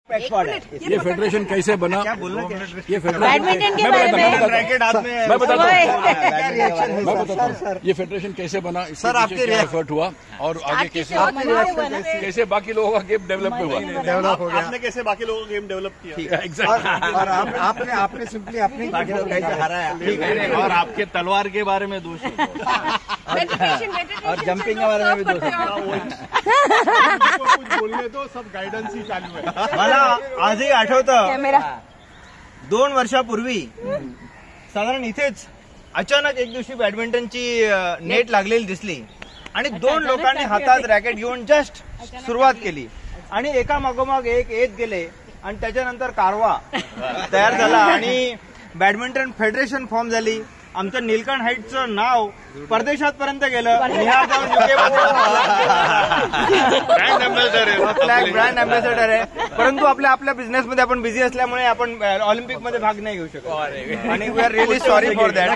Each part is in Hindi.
ये फेडरेशन कैसे बना? क्या बोलना? ये बैडमिंटन के बारे में रैकेट हाथ में मैं बताता हूँ ये फेडरेशन कैसे बना, सर आपके एफर्ट हुआ और आगे कैसे बाकी लोगों का गेम डेवलप हुआ, डेवलप हो गया, आपने कैसे बाकी लोगों का गेम डेवलप किया। एग्जैक्टली। और आपने सिंपली अपने हराया। और आपके तलवार के बारे में दोष और जंपिंग के बारे में भी दोष कुछ बोलने तो सब गायडन्स ही चालू है। मला आजही आठवतं 2 वर्षापूर्वी साधारण इथेच अचानक एक दिवशी बॅडमिंटनची नेट लागलेली दिसली आणि 2 लोकांनी हातात रॅकेट घेऊन जस्ट सुरुवात केली आणि एका मागोमाग एक येत गेले आणि त्याच्यानंतर कारवा तयार झाला आणि बॅडमिंटन फेडरेशन फॉर्म झाली. आमचं नीलकंठ हाईटचं नाव परदेशात पर्यंत गेलं. निहार जाऊन ब्रँड अँबॅसेडर आहे. परंतु आपल्या बिझनेसमध्ये आपण बिझी असल्यामुळे आपण ऑलिम्पिकमध्ये भाग नाही घेऊ शकत आणि we are really sorry for that.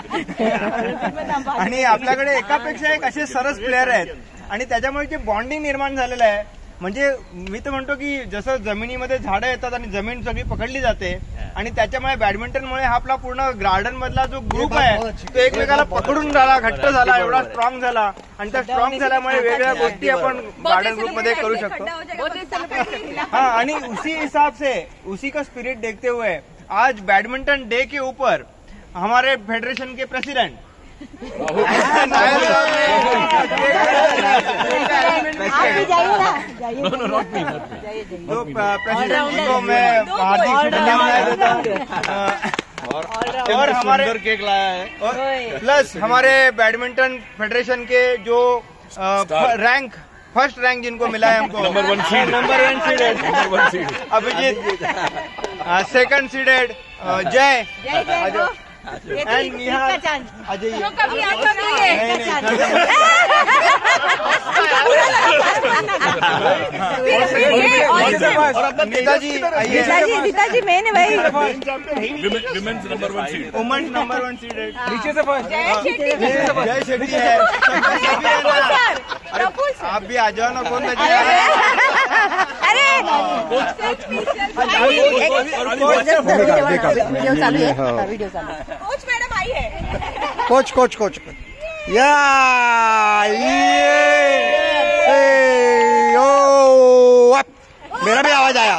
आणि आपल्याकडे एकापेक्षा एक असे सरस प्लेयर आहेत आणि त्याच्यामुळे जे बॉन्डिंग निर्माण झालेलं आहे. म्हणजे मी तर म्हणतो की जसं जमिनीमध्ये झाडं येतात आणि जमीन सगळी पकडली जाते आणि त्याच्यामुळे बॅडमिंटनमुळे हा आपला पूर्ण गार्डन मधला जो ग्रुप आहे तो एकमेकाला पकडून झाला, घट्ट झाला, एवढा स्ट्रॉंग झाला आणि त्या स्ट्रॉंग झाल्यामुळे वेगवेगळ्या गोष्टी आपण गार्डन ग्रुप मध्ये करू शकतो. हाँ, आणि उसी हिसाब से उसी का स्पिरिट देखते हुए आज बैडमिंटन डे के ऊपर हमारे फेडरेशन के प्रेसिडेंट तो प्रेसिडेंट को मैं हार्दिक शुभकामनाएं देता हूँ और हमारे केक लाया है और प्लस हमारे बैडमिंटन फेडरेशन के जो फर्स्ट रैंक जिनको मिला है हमको number 1 seeded Abhijit, second seeded Jay and Nihar Ajay. Netaji Netaji main है भाई. Women's number 1 seed, women's number 1 seeded नीचे से फर्स्ट जय शेट्टी है. अरे आप भी आ जाओ ना. कौन अरे वीडियो चालू है, वीडियो चालू है. कोच मैडम आई है. कोच या मेरा भी आवाज आया.